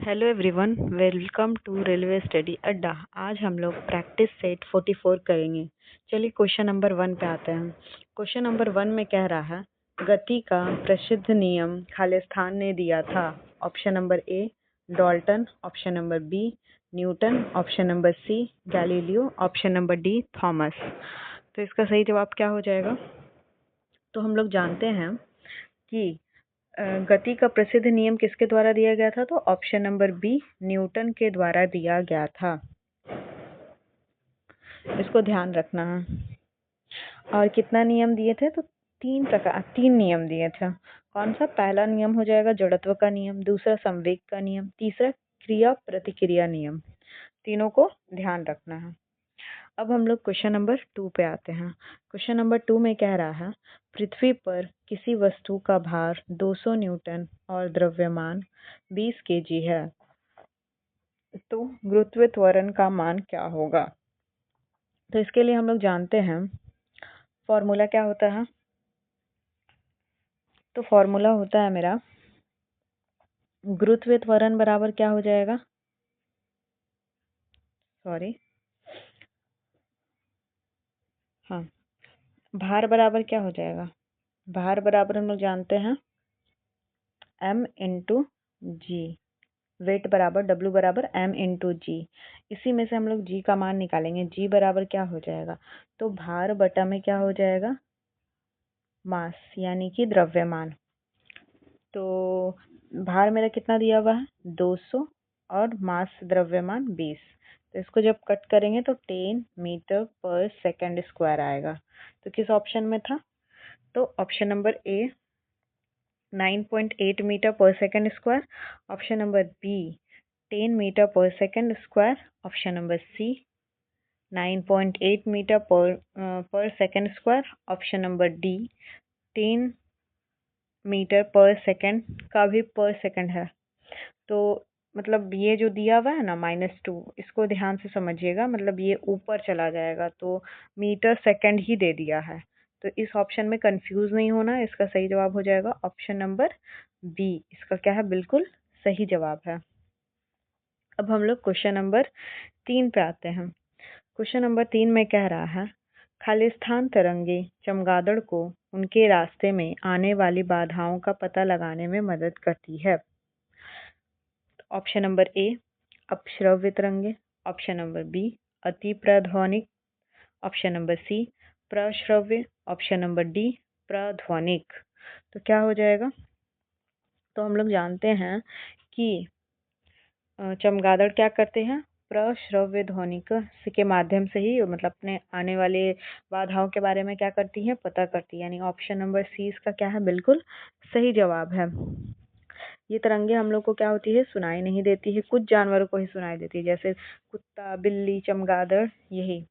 Hello everyone, welcome to railway study Adda. आज हम लोग प्रैक्टिस सेट 44 करेंगे। चलिए क्वेश्चन नंबर 1 पे आते हैं। क्वेश्चन नंबर 1 में कह रहा है गति का प्रसिद्ध नियम खालिस्तान ने दिया था। Option number A Dalton, option number B Newton, option number C Galileo, option number D Thomas. तो इसका सही जवाब क्या हो जाएगा? तो हम लोग जानते हैं कि गति का प्रसिद्ध नियम किसके द्वारा दिया गया था? तो ऑप्शन नंबर बी न्यूटन के द्वारा दिया गया था। इसको ध्यान रखना है। और कितना नियम दिए थे? तो तीन नियम दिए थे। कौन सा? पहला नियम हो जाएगा जड़त्व का नियम, दूसरा संवेग का नियम, तीसरा क्रिया प्रतिक्रिया नियम। तीनों को ध्यान रखना है। अब हम लोग क्वेश्चन नंबर 2 पे आते हैं। क्वेश्चन नंबर 2 में कह रहा है पृथ्वी पर किसी वस्तु का भार 200 न्यूटन और द्रव्यमान 20 केजी है, तो गुरुत्व त्वरण का मान क्या होगा? तो इसके लिए हम लोग जानते हैं फॉर्मूला क्या होता है। तो फॉर्मूला होता है मेरा गुरुत्व त्वरण बराबर क्या हो जाएगा? हाँ, भार बराबर क्या हो जाएगा? भार बराबर हम लोग जानते हैं m इंटू जी। वेट बराबर W बराबर m इंटू जी। इसी में से हम लोग g का मान निकालेंगे। g बराबर क्या हो जाएगा? तो भार बटा में क्या हो जाएगा? मास, यानी कि द्रव्यमान। तो भार मेरा कितना दिया हुआ है? 200 और मास द्रव्यमान 20। तो इसको जब कट करेंगे तो 10 मीटर पर सेकेंड स्क्वायर आएगा। तो किस ऑप्शन में था? तो option number A 9.8 meter per second square, option number B 10 meter per second square, option number C 9.8 meter per second square, option number D 10 meter per second का भी पर second है। तो मतलब ये जो दिया हुआ है ना -2, इसको ध्यान से समझिएगा। मतलब ये ऊपर चला जाएगा तो मीटर सेकेंड ही दे दिया है। तो इस ऑप्शन में कंफ्यूज नहीं होना। इसका सही जवाब हो जाएगा ऑप्शन नंबर बी। इसका क्या है? बिल्कुल सही जवाब है। अब हम लोग क्वेश्चन नंबर 3 पे आते हैं। क्वेश्चन नंबर 3 में कह रहा है खालिस्तान तरंगे चमगादड़ को उनके रास्ते में आने वाली बाधाओं का पता लगाने में मदद करती है। ऑप्शन नंबर ए अपश्रव्य तरंगे, ऑप्शन नंबर बी अति प्रध्वनिक, ऑप्शन नंबर सी प्रश्रव्य, ऑप्शन नंबर डी प्रध्वनिक। तो क्या हो जाएगा? तो हम लोग जानते हैं कि चमगादड़ क्या करते हैं? प्रश्रव्य ध्वनिक के माध्यम से ही मतलब अपने आने वाले बाधाओं के बारे में क्या करती है? पता करती है। यानी ऑप्शन नंबर सी इसका क्या है? बिल्कुल सही जवाब है। ये तरंगे हम लोग को क्या होती है? सुनाई नहीं देती है। कुछ जानवरों को ही सुनाई देती है, जैसे कुत्ता, बिल्ली, चमगादड़, यही।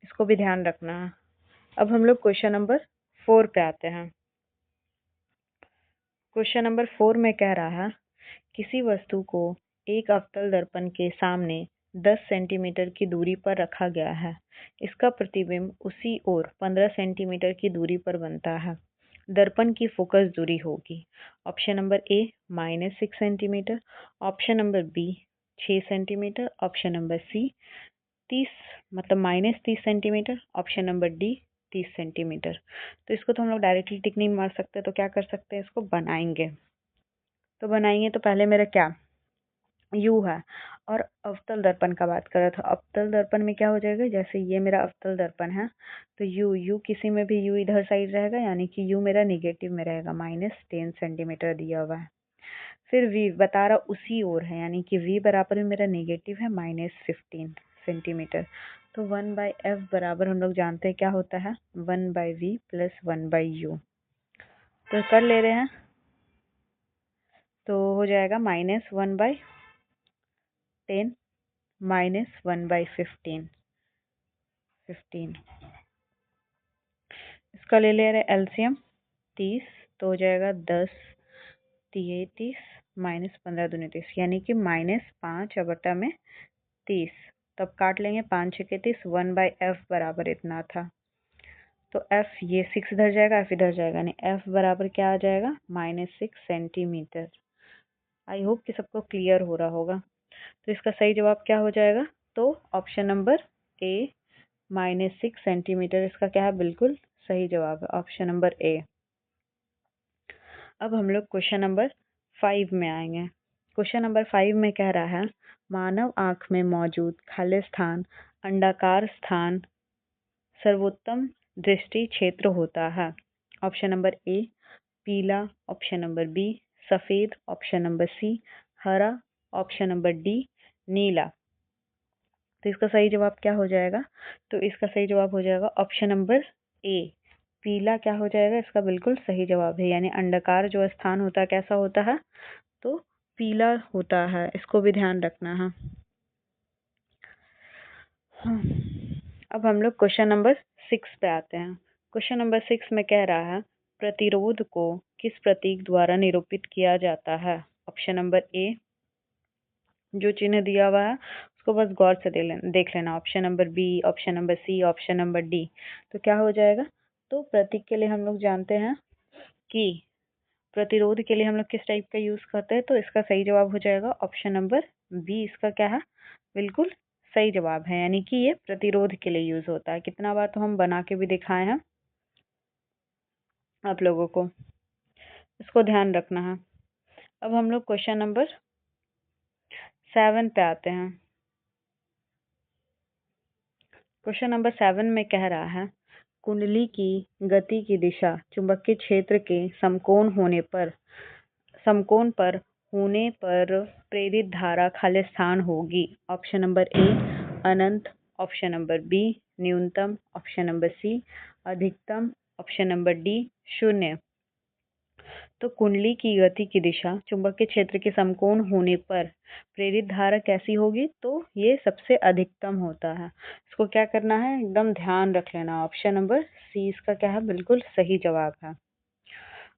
इसको भी ध्यान रखना है। अब हम लोग क्वेश्चन नंबर 4 पे आते हैं। क्वेश्चन नंबर 4 में कह रहा है किसी वस्तु को एक अवतल दर्पण के सामने 10 सेंटीमीटर की दूरी पर रखा गया है। इसका प्रतिबिंब उसी ओर 15 सेंटीमीटर की दूरी पर बनता है। दर्पण की फोकस दूरी होगी option number A -6 centimetre, option number B 6 centimetre, option number C 30 मतलब -30 centimetre, option number D 30 centimetre. तो इसको तो हम लोग डायरेक्टली टिक नहीं मार सकते, तो क्या कर सकते हैं? इसको बनाएंगे। तो बनाएंगे तो पहले मेरा क्या यू है और अवतल दर्पण का बात कर रहा था। अवतल दर्पण में क्या हो जाएगा? जैसे ये मेरा अवतल दर्पण है तो यू किसी में भी यू इधर साइड रहेगा, यानी कि यू मेरा निगेटिव में रहेगा। -10 सेंटीमीटर दिया हुआ है। फिर वी बता रहा उसी ओर है, यानी कि वी बराबर में मेरा नेगेटिव है -15 सेंटीमीटर। तो 1/f बराबर हम लोग जानते हैं क्या होता है? 1/v + 1/u। तो कर ले रहे हैं तो हो जाएगा -1/10 -1/15। इसका ले रहे एलसीएम 30, तो हो जाएगा 10 3 30 -15 दूनी 30, यानी कि -5/30। तब काट लेंगे 5 6 30, 1/f बराबर इतना था। तो f ये 6 इधर जाएगा, f इधर जाएगा, यानी f बराबर क्या आ जाएगा? -6 सेंटीमीटर आई होप कि सबको क्लियर हो रहा होगा। तो इसका सही जवाब क्या हो जाएगा? तो ऑप्शन नंबर ए -6 सेंटीमीटर इसका क्या है? बिल्कुल सही जवाब है ऑप्शन नंबर ए। अब हम लोग क्वेश्चन नंबर 5 में आएंगे। क्वेश्चन नंबर 5 में कह रहा है मानव आंख में मौजूद खाली स्थान अंडाकार स्थान सर्वोत्तम दृष्टि क्षेत्र होता है। ऑप्शन नंबर ए पीला, ऑप्शन नंबर बी सफेद, ऑप्शन नंबर सी हरा, ऑप्शन नंबर डी नीला। तो इसका सही जवाब क्या हो जाएगा? तो इसका सही जवाब हो जाएगा ऑप्शन नंबर ए पीला। क्या हो जाएगा? इसका बिल्कुल सही जवाब है, यानी अंडाकार जो स्थान होता है कैसा होता है? तो पीला होता है, इसको भी ध्यान रखना है। हाँ। अब हम लोग क्वेश्चन नंबर 6 पे आते हैं। क्वेश्चन नंबर 6 में कह रहा है प्रतिरोध को किस प्रतीक द्वारा निरूपित किया जाता है? ऑप्शन नंबर ए जो चिन्ह दिया हुआ है उसको बस गौर से देख लेना। Option number B, option number C, option number D. तो क्या हो जाएगा? तो प्रतीक के लिए हम लोग जानते हैं कि प्रतिरोध के लिए हम लोग किस टाइप का यूज करते हैं, तो इसका सही जवाब हो जाएगा ऑप्शन नंबर बी। इसका क्या है? बिल्कुल सही जवाब है, यानी कि ये प्रतिरोध के लिए यूज होता है। कितना बार तो हम बना के भी दिखाए हैं आप लोगों को, इसको ध्यान रखना है। अब हम लोग क्वेश्चन नंबर 7 पे आते हैं। क्वेश्चन नंबर 7 में कह रहा है कुंडली की गति की दिशा चुंबकीय क्षेत्र के समकोण पर होने पर प्रेरित धारा खाली स्थान होगी। ऑप्शन नंबर ए अनंत, ऑप्शन नंबर बी न्यूनतम, ऑप्शन नंबर सी अधिकतम, ऑप्शन नंबर डी शून्य। तो कुंडली की गति की दिशा चुंबकीय क्षेत्र के समकोण होने पर प्रेरित धारा कैसी होगी? तो ये सबसे अधिकतम होता है। इसको क्या करना है? एकदम ध्यान रख लेना। ऑप्शन नंबर सी इसका क्या है? बिल्कुल सही जवाब है।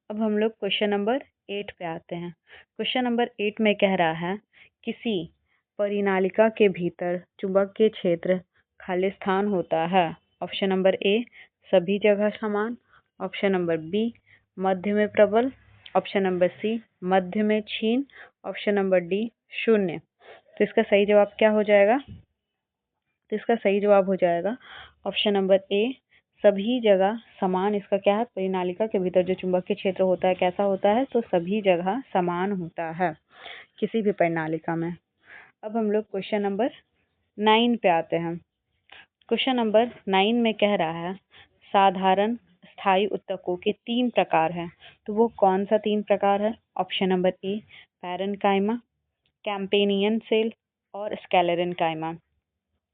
अब हम लोग क्वेश्चन नंबर 8 पे आते हैं। क्वेश्चन नंबर 8 में कह रहा है किसी परिनालिका के भीतर चुंबकीय क्षेत्र खाली स्थान होता है। ऑप्शन नंबर ए सभी जगह समान, ऑप्शन नंबर बी मध्य में प्रबल, ऑप्शन नंबर सी मध्य में क्षीण, ऑप्शन नंबर डी शून्य। तो इसका सही जवाब क्या हो जाएगा? तो इसका सही जवाब हो जाएगा ऑप्शन नंबर ए सभी जगह समान। इसका क्या है? परिनालिका के भीतर जो चुंबकीय क्षेत्र होता है कैसा होता है? तो सभी जगह समान होता है किसी भी परिनालिका में। अब हम लोग क्वेश्चन नंबर 9 पे आते हैं। क्वेश्चन नंबर 9 में कह रहा है साधारण स्थायी उत्तकों के 3 प्रकार हैं। तो वो कौन सा 3 प्रकार है? Option number A parenchyma, companion cell और sclerenchyma,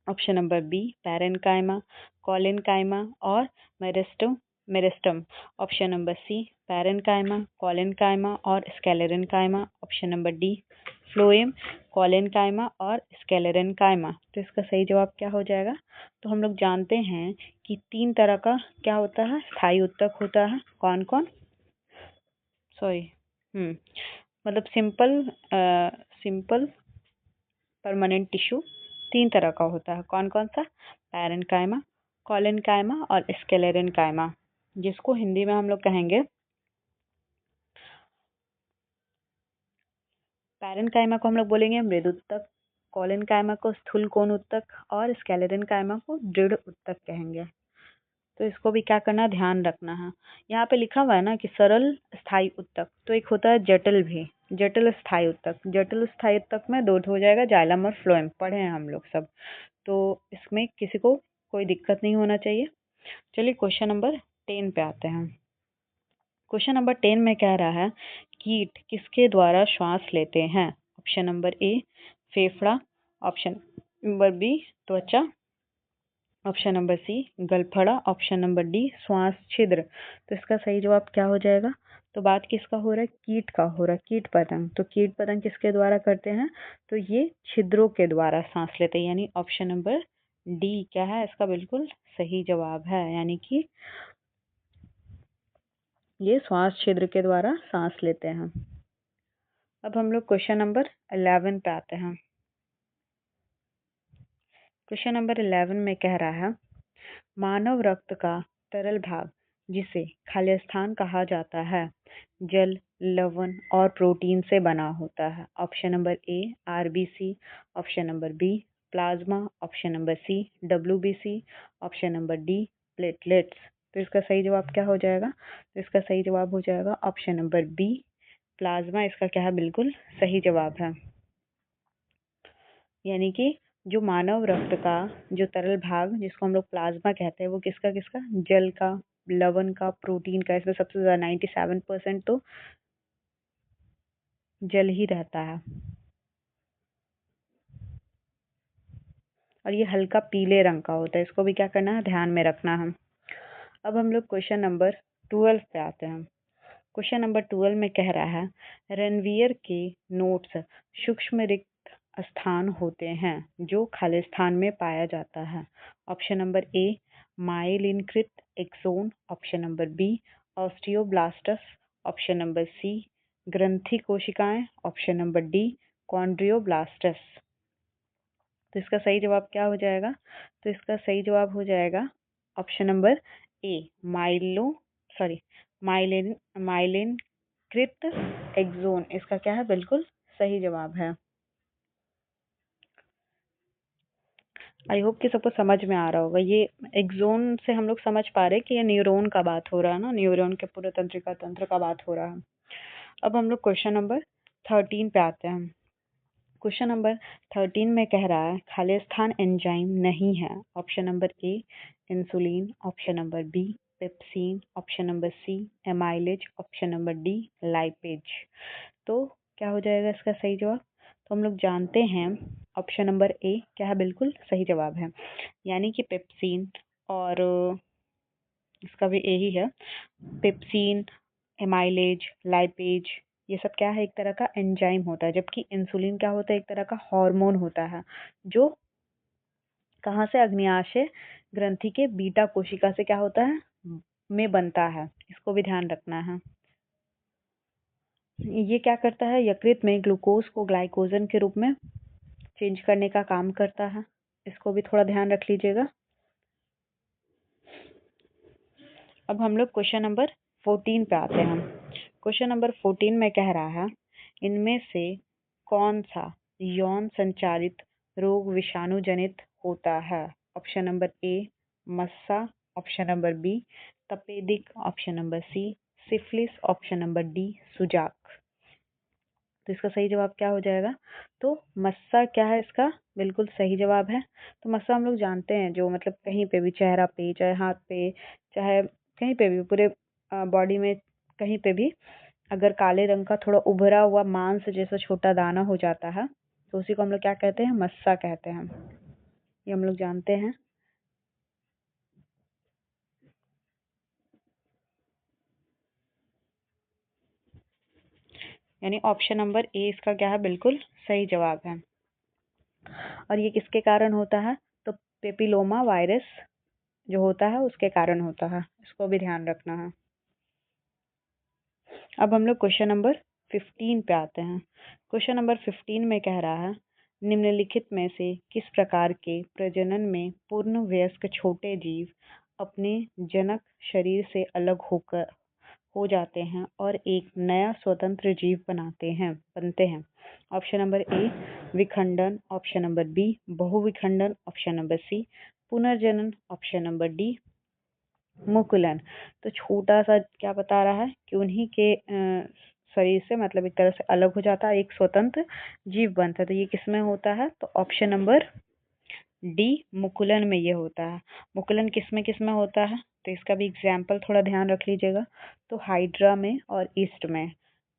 option number B parenchyma, collenchyma और meristem, option number C parenchyma, collenchyma और sclerenchyma, option number D phloem, collenchyma और स्क्लेरेन्काइमा। तो इसका सही जवाब क्या हो जाएगा? तो हम लोग जानते हैं कि 3 तरह का क्या होता है? स्थायी उत्तक होता है। कौन कौन? सॉरी मतलब सिंपल परमानेंट टिश्यू 3 तरह का होता है। कौन कौन सा? पैरेन्काइमा, कॉलेन्काइमा और स्क्लेरेन्काइमा, जिसको हिंदी में हम लोग कहेंगे पैरेन्काइमा को हम लोग बोलेंगे मृदु उत्तक, कॉलेन्काइमा को स्थूल कोण उत्तक और स्क्लेरेन्काइमा को दृढ़ उत्तक कहेंगे। तो इसको भी क्या करना, ध्यान रखना है। यहाँ पे लिखा हुआ है ना कि सरल स्थायी उत्तक, तो एक होता है जटिल भी, जटिल स्थायी उत्तक। जटिल स्थायी उत्तक में 2 हो जाएगा, जाइलम और फ्लोएम, पढ़े हैं हम लोग सब। तो इसमें किसी को कोई दिक्कत नहीं होना चाहिए। चलिए क्वेश्चन नंबर 10 पे आते हैं। क्वेश्चन नंबर 10 में कह रहा है कीट किसके द्वारा श्वास लेते हैं? ऑप्शन नंबर ए फेफड़ा, ऑप्शन नंबर बी त्वचा, ऑप्शन नंबर सी गलफड़ा, ऑप्शन नंबर डी श्वास छिद्र। तो इसका सही जवाब क्या हो जाएगा? तो बात किसका हो रहा है? कीट का हो रहा है, कीट पतंग। तो कीट पतंग किसके द्वारा करते हैं? तो ये छिद्रों के द्वारा सांस लेते हैं, यानी ऑप्शन नंबर डी क्या है? इसका बिल्कुल सही जवाब है, यानी कि ये श्वास छिद्र के द्वारा सांस लेते हैं। अब हम लोग क्वेश्चन नंबर 11 पे आते हैं। क्वेश्चन नंबर 11 में कह रहा है मानव रक्त का तरल भाग जिसे खाली स्थान कहा जाता है जल, लवण और प्रोटीन से बना होता है? Option number A RBC, option number B plasma, option number C WBC, option number D platelets. तो इसका सही जवाब क्या हो जाएगा? तो इसका सही जवाब हो जाएगा ऑप्शन नंबर बी प्लाज्मा। इसका क्या है? बिल्कुल सही जवाब है। यानी कि जो मानव रक्त का जो तरल भाग जिसको हम लोग प्लाज्मा कहते हैं वो किसका किसका? जल का, लवण का, प्रोटीन का। इसमें सबसे ज्यादा 97% तो जल ही रहता है और ये हल्का पीले रंग का होता है। इसको भी क्या करना है? ध्यान में रखना है। अब हम लोग क्वेश्चन नंबर 12 पे आते हैं। क्वेश्चन नंबर 12 में कह रहा है रणवीर के नोट्स सूक्ष्म रिक्त स्थान होते हैं जो खाली स्थान में पाया जाता है। ऑप्शन नंबर ए माइलिनकृत axon, option number B osteoblasts, option number C ग्रंथि कोशिकाएं, ऑप्शन नंबर डी कॉन्ड्रियोब्लास्टस। तो इसका सही जवाब क्या हो जाएगा? तो इसका सही जवाब हो जाएगा ऑप्शन नंबर ए माइलिन माइलिन कृत एक्सोन। इसका क्या है? बिल्कुल सही जवाब है। आई होप कि सबको समझ में आ रहा होगा। ये एक्सोन से हम लोग समझ पा रहे हैं कि ये न्यूरॉन का बात हो रहा है ना, न्यूरॉन के पूरे तंत्रिका तंत्र का बात हो रहा है। अब हम लोग क्वेश्चन नंबर 13 पे आते हैं। क्वेश्चन नंबर 13 में कह रहा है खाली स्थान एंजाइम नहीं है। Option number A insulin, option number B pepsin, option number C amylase, option number D lipase. तो क्या हो जाएगा इसका सही जवाब? तो हम लोग जानते हैं ऑप्शन नंबर ए क्या है? बिल्कुल सही जवाब है। यानी कि पेप्सिन और इसका भी ए ही है। पेप्सिन, एमाइलेज, लाइपेज ये सब क्या है? एक तरह का एंजाइम होता है। जबकि इंसुलिन क्या होता है? एक तरह का हार्मोन होता है जो कहाँ से? अग्न्याशय ग्रंथि के बीटा कोशिका से क्या होता है? में बनता है। इसको भी ध्यान रखना है। ये क्या करता है? यकृत में ग्लूकोज को ग्लाइकोजन के रूप में चेंज करने का काम करता है। इसको भी थोड़ा ध्यान रख लीजिएगा। अब हम लोग क्वेश्चन नंबर 14 पे आते हैं। क्वेश्चन नंबर 14 में कह रहा है इनमें से कौन सा यौन संचारित रोग विषाणु जनित होता है? ऑप्शन नंबर ए मस्सा, ऑप्शन नंबर बी तपेदिक, option number C syphilis, option number D सुजाक। तो इसका सही जवाब क्या हो जाएगा? तो मस्सा क्या है इसका? बिल्कुल सही जवाब है। तो मस्सा हम लोग जानते हैं जो मतलब कहीं पे भी, चेहरा पे, चाहे हाथ पे, चाहे कहीं पे भी, पूरे बॉडी में कहीं पे भी अगर काले रंग का थोड़ा उभरा हुआ मांस जैसा छोटा दाना हो जाता है तो उसी को हम लोग क्या कहते हैं? मस्सा कहते हैं। ये हम लोग जानते हैं। यानी ऑप्शन नंबर ए इसका क्या है? बिल्कुल सही जवाब है। और ये किसके कारण होता है? तो पेपिलोमा वायरस जो होता है उसके कारण होता है। इसको भी ध्यान रखना है। अब हम लोग क्वेश्चन नंबर 15 पे आते हैं। क्वेश्चन नंबर 15 में कह रहा है निम्नलिखित में से किस प्रकार के प्रजनन में पूर्ण वयस्क छोटे जीव अपने जनक शरीर से अलग होकर हो जाते हैं और एक नया स्वतंत्र जीव बनते हैं? ऑप्शन नंबर ए विखंडन, ऑप्शन नंबर बी बहुविखंडन, ऑप्शन नंबर सी पुनर्जनन, ऑप्शन नंबर डी मुकुलन। तो छोटा सा क्या बता रहा है कि उन्हीं के शरीर से मतलब एक तरह से अलग हो जाता है, एक स्वतंत्र जीव बनता है। तो ये किसमें होता है? तो ऑप्शन नंबर डी मुकुलन में ये होता है। मुकुलन किसमें होता है? तो इसका भी एग्जाम्पल थोड़ा ध्यान रख लीजिएगा। तो हाइड्रा में और ईस्ट में।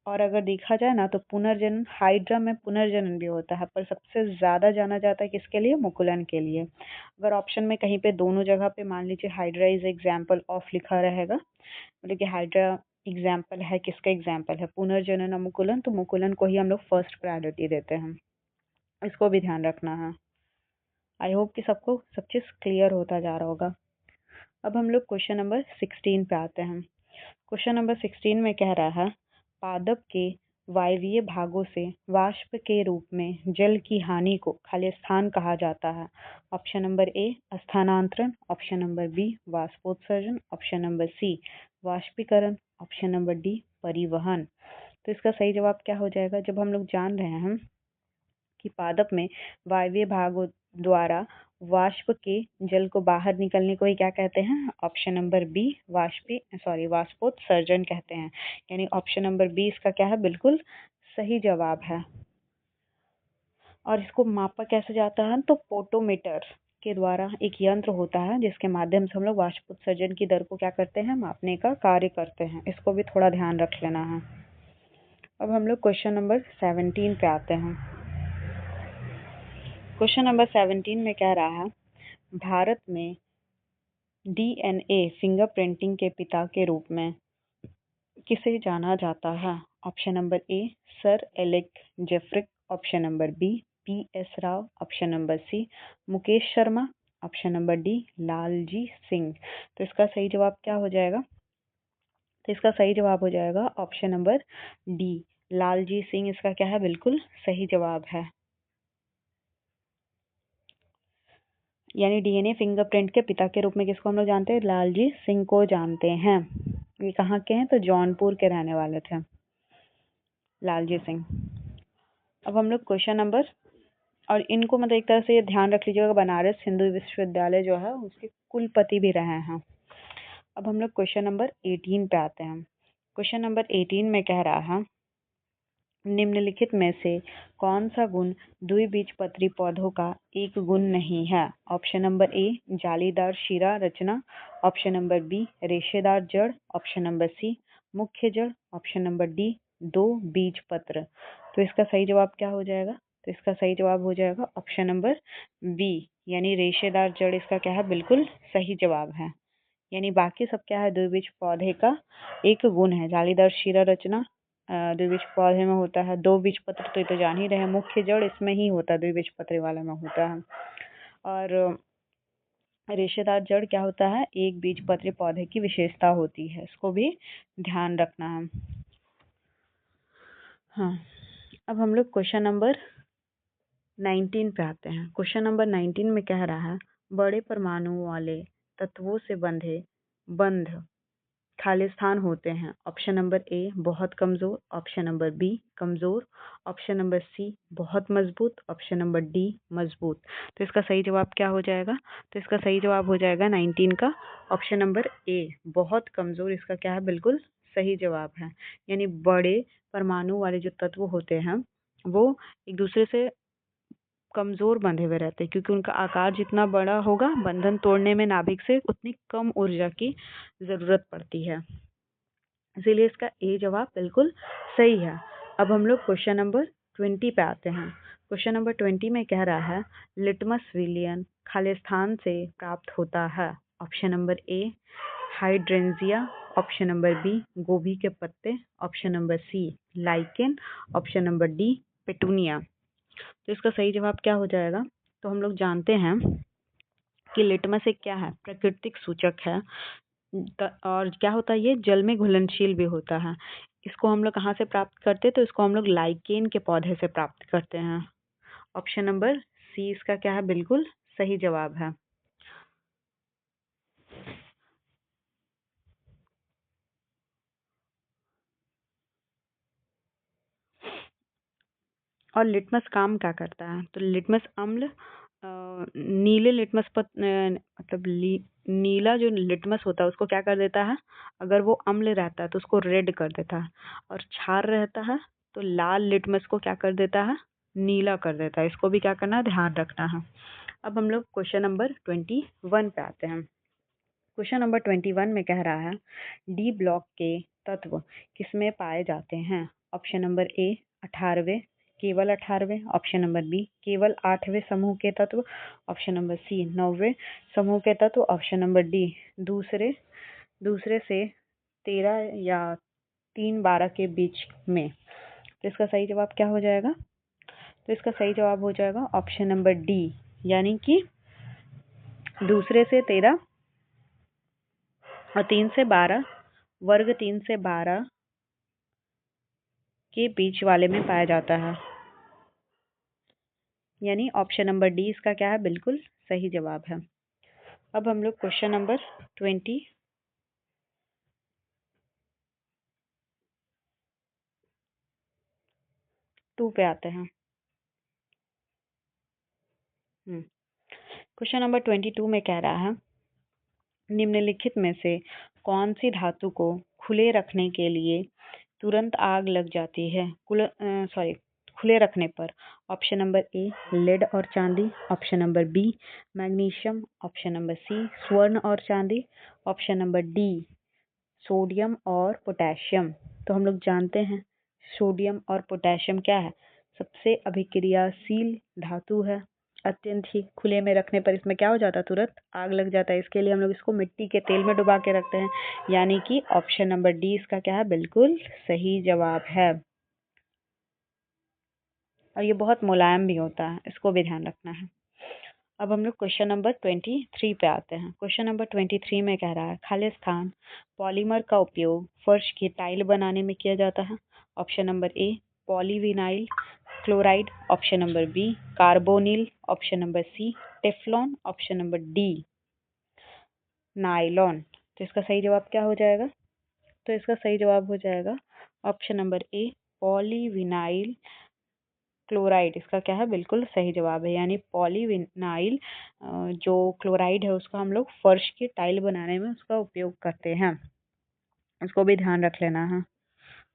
और अगर देखा जाए ना तो पुनर्जनन, हाइड्रा में पुनर्जनन भी होता है पर सबसे ज्यादा जाना जाता है किसके लिए? मुकुलन के लिए। अगर ऑप्शन में कहीं पे दोनों जगह पे मान लीजिए हाइड्रा इज एग्जाम्पल ऑफ लिखा रहेगा, मतलब कि हाइड्रा एग्जाम्पल है, किसका एग्जाम्पल है? पुनर्जनन और मुकुलन, तो मुकुलन को ही हम लोग फर्स्ट प्रायोरिटी देते हैं। इसको भी ध्यान रखना है। आई होप कि सबको सब चीज क्लियर होता जा रहा होगा। अब हम लोग क्वेश्चन नंबर 16 पे आते हैं। क्वेश्चन नंबर 16 में कह रहा है पादप के वायवीय भागों से वाष्प के रूप में जल की हानि को खाली स्थान कहा जाता है? ऑप्शन नंबर ए स्थानांतरण, ऑप्शन नंबर बी वाष्पोत्सर्जन, ऑप्शन नंबर सी वाष्पीकरण, ऑप्शन नंबर डी परिवहन। तो इसका सही जवाब क्या हो जाएगा? जब हम लोग जान रहे हैं कि पादप में वायवीय भागों द्वारा वाष्प के जल को बाहर निकलने को ही क्या कहते हैं? ऑप्शन नंबर बी वाष्पोत्सर्जन कहते हैं। यानी ऑप्शन नंबर बी इसका क्या है? बिल्कुल सही जवाब है। और इसको मापा कैसे जाता है? तो पोटोमीटर के द्वारा एक यंत्र होता है जिसके माध्यम से हम लोग वाष्पोत्सर्जन की दर को क्या करते हैं? मापने का कार्य करते हैं। इसको भी थोड़ा ध्यान रख लेना है। अब हम लोग क्वेश्चन नंबर 17 पे आते हैं। क्वेश्चन नंबर 17 में कह रहा है, भारत में डीएनए फिंगरप्रिंटिंग के पिता के रूप में किसे जाना जाता है? Option number A sir Alec Jeffreys, option number B P S. Rao, option number C Mukesh Sharma, option number D Lalji Singh. तो इसका सही जवाब क्या हो जाएगा? तो इसका सही जवाब हो जाएगा option number D Lalji Singh. इसका क्या है? बिल्कुल सही जवाब है। यानी डीएनए फिंगरप्रिंट के पिता के रूप में किसको हम लोग जानते हैं? लालजी सिंह को जानते हैं। ये कहाँ के हैं? तो जौनपुर के रहने वाले थे लालजी सिंह। अब हम लोग क्वेश्चन नंबर, और इनको मतलब एक तरह से ये ध्यान रख लीजिएगा, बनारस हिंदू विश्वविद्यालय जो है उसके कुलपति भी रहे हैं। अब हम लोग क्वेश्चन नंबर 18 पे आते हैं। क्वेश्चन नंबर 18 में कह रहा है, निम्नलिखित में से कौन सा गुण द्विबीजपत्री पौधों का एक गुण नहीं है? ऑप्शन नंबर ए जालीदार शीरा रचना, ऑप्शन नंबर बी रेशेदार जड़, ऑप्शन नंबर सी मुख्य जड़, ऑप्शन नंबर डी दो बीज पत्र। तो इसका सही जवाब क्या हो जाएगा? तो इसका सही जवाब हो जाएगा ऑप्शन नंबर बी, यानी रेशेदार जड़ इसका क्या है? बिल्कुल सही जवाब है। यानी बाकी सब क्या है? द्विबीज पौधे का एक गुण है। जालीदार शीरा रचना द्विबीज पौधे में होता है, दो बीज पत्र तो ये तो जान ही रहे हैं, मुख्य जड़ इसमें ही होता है, द्विबीज पत्र वाले में होता है। और रेशेदार जड़ क्या होता है? एक बीज पत्री पौधे की विशेषता होती है। इसको भी ध्यान रखना है। हाँ, अब हम लोग क्वेश्चन नंबर 19 पे आते हैं। क्वेश्चन नंबर 19 में कह रहा है, बड़े परमाणु वाले तत्वों से बंधे बंध खालिस्तान होते हैं। ऑप्शन नंबर ए बहुत कमजोर, ऑप्शन नंबर बी कमजोर, ऑप्शन नंबर सी बहुत मजबूत, ऑप्शन नंबर डी मजबूत। तो इसका सही जवाब क्या हो जाएगा? तो इसका सही जवाब हो जाएगा 19 का ऑप्शन नंबर ए बहुत कमजोर। इसका क्या है? बिल्कुल सही जवाब है। यानी बड़े परमाणु वाले जो तत्व होते हैं वो एक दूसरे से कमजोर बंधे हुए रहते हैं, क्योंकि उनका आकार जितना बड़ा होगा बंधन तोड़ने में नाभिक से उतनी कम ऊर्जा की जरूरत पड़ती है। इसीलिए इसका ए जवाब बिल्कुल सही है। अब हम लोग क्वेश्चन नंबर 20 पे आते हैं। क्वेश्चन नंबर 20 में कह रहा है, लिटमस विलियन खालिस्तान से प्राप्त होता है। Option number A hydrangea, option number B गोभी के पत्ते, option number C lichen, option number D petunia. तो इसका सही जवाब क्या हो जाएगा? तो हम लोग जानते हैं कि लिटमस एक क्या है? प्राकृतिक सूचक है। और क्या होता है? ये जल में घुलनशील भी होता है। इसको हम लोग कहाँ से प्राप्त करते हैं? तो इसको हम लोग लाइकेन के पौधे से प्राप्त करते हैं। ऑप्शन नंबर सी इसका क्या है? बिल्कुल सही जवाब है। और लिटमस काम क्या करता है? तो लिटमस अम्ल नीले लिटमस मतलब नीला जो लिटमस होता है उसको क्या कर देता है? अगर वो अम्ल रहता है तो उसको रेड कर देता है, और क्षार रहता है तो लाल लिटमस को क्या कर देता है? नीला कर देता है। इसको भी क्या करना है? ध्यान रखना है। अब हम लोग क्वेश्चन नंबर 21 पे आते हैं। क्वेश्चन नंबर 21 में कह रहा है, डी ब्लॉक के तत्व किसमें पाए जाते हैं? ऑप्शन नंबर ए 18वें, केवल 18वें, ऑप्शन नंबर बी केवल 8वें समूह के तत्व, ऑप्शन नंबर सी 9वें समूह के तत्व, ऑप्शन नंबर डी दूसरे से 13 या 3-12 के बीच में। तो इसका सही जवाब क्या हो जाएगा? तो इसका सही जवाब हो जाएगा ऑप्शन नंबर डी, यानी कि दूसरे से 13 और 3 से 12 वर्ग 3 से 12 के बीच वाले में पाया जाता है। यानी ऑप्शन नंबर डी इसका क्या है? बिल्कुल सही जवाब है। अब हम लोग क्वेश्चन नंबर 22 22 पे आते हैं। क्वेश्चन नंबर 22 में कह रहा है निम्नलिखित में से कौन सी धातु को खुले रखने के लिए तुरंत आग लग जाती है खुले रखने पर। ऑप्शन नंबर ए लेड और चांदी, option number B magnesium, option number C स्वर्ण और चांदी, ऑप्शन नंबर डी सोडियम और पोटेशियम। तो हम लोग जानते हैं सोडियम और पोटेशियम क्या है, सबसे अभिक्रियाशील धातु है। अत्यंत ही खुले में रखने पर इसमें क्या हो जाता है, तुरंत आग लग जाता है। इसके लिए हम लोग इसको मिट्टी के तेल में डुबा के रखते हैं, यानी कि ऑप्शन नंबर डी इसका क्या है, बिल्कुल सही जवाब है। और ये बहुत मुलायम भी होता है, इसको भी ध्यान रखना है। अब हम लोग क्वेश्चन नंबर 23 पे आते हैं। क्वेश्चन नंबर 23 में कह रहा है खाली स्थान पॉलीमर का उपयोग फर्श की टाइल बनाने में किया जाता है। Option number A polyvinyl chloride, option number B carbonyl, option number C Teflon, option number D nylon. तो इसका सही जवाब क्या हो जाएगा, तो इसका सही जवाब हो जाएगा option number A polyvinyl chloride. इसका क्या है, बिल्कुल सही जवाब है। यानी पॉलीविनाइल जो क्लोराइड है उसका हम लोग फर्श की टाइल बनाने में उसका उपयोग करते हैं, इसको भी ध्यान रख लेना है।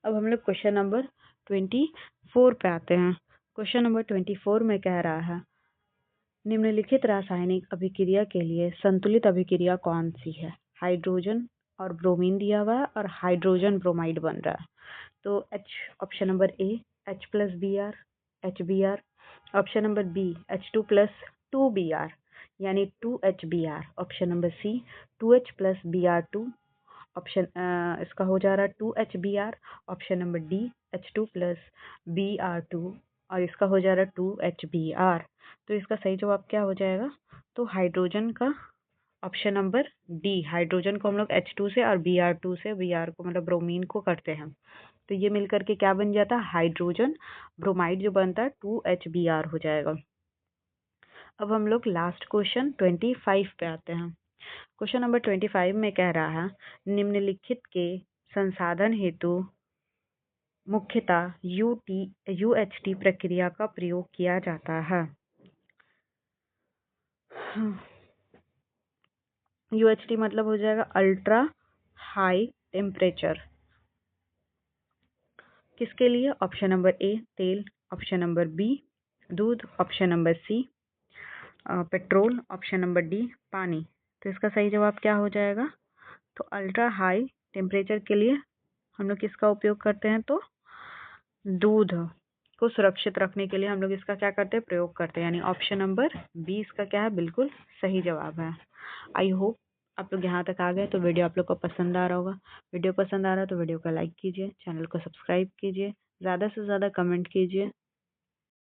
अब हम लोग क्वेश्चन नंबर 24 पे आते हैं। क्वेश्चन नंबर 24 में कह रहा है निम्नलिखित रासायनिक अभिक्रिया के लिए संतुलित अभिक्रिया कौन सी है। हाइड्रोजन और ब्रोमीन दिया हुआ है और हाइड्रोजन ब्रोमाइड बन रहा है। तो option number A H+Br HBr, option number B H2+2Br यानी 2HBr, ऑप्शन नंबर सी 2H+Br2, ऑप्शन इसका हो जा रहा है 2HBr, option number D H2+Br2 और इसका हो जा रहा है 2HBr। तो इसका सही जवाब क्या हो जाएगा, तो हाइड्रोजन का ऑप्शन नंबर डी, हाइड्रोजन को हम लोग H2 से और Br2 से, Br को मतलब ब्रोमीन को करते हैं, तो ये मिलकर के क्या बन जाता है, हाइड्रोजन ब्रोमाइड जो बनता है 2HBr हो जाएगा। अब हम लोग लास्ट क्वेश्चन 25 पे आते हैं। क्वेश्चन नंबर 25 में कह रहा है निम्नलिखित के संसाधन हेतु मुख्यतः UHT प्रक्रिया का प्रयोग किया जाता है। UHT मतलब हो जाएगा अल्ट्रा हाई टेम्परेचर। किसके लिए, ऑप्शन नंबर ए तेल, ऑप्शन नंबर बी दूध, option number C petrol, option number D पानी। तो इसका सही जवाब क्या हो जाएगा, तो अल्ट्रा हाई टेम्परेचर के लिए हम लोग किसका उपयोग करते हैं, तो दूध को सुरक्षित रखने के लिए हम लोग इसका क्या करते हैं, प्रयोग करते हैं, यानी ऑप्शन नंबर बी इसका क्या है, बिल्कुल सही जवाब है। आई होप आप लोग यहाँ तक आ गए तो वीडियो आप लोग को पसंद आ रहा होगा। वीडियो पसंद आ रहा है तो वीडियो को लाइक कीजिए, चैनल को सब्सक्राइब कीजिए, ज़्यादा से ज़्यादा कमेंट कीजिए।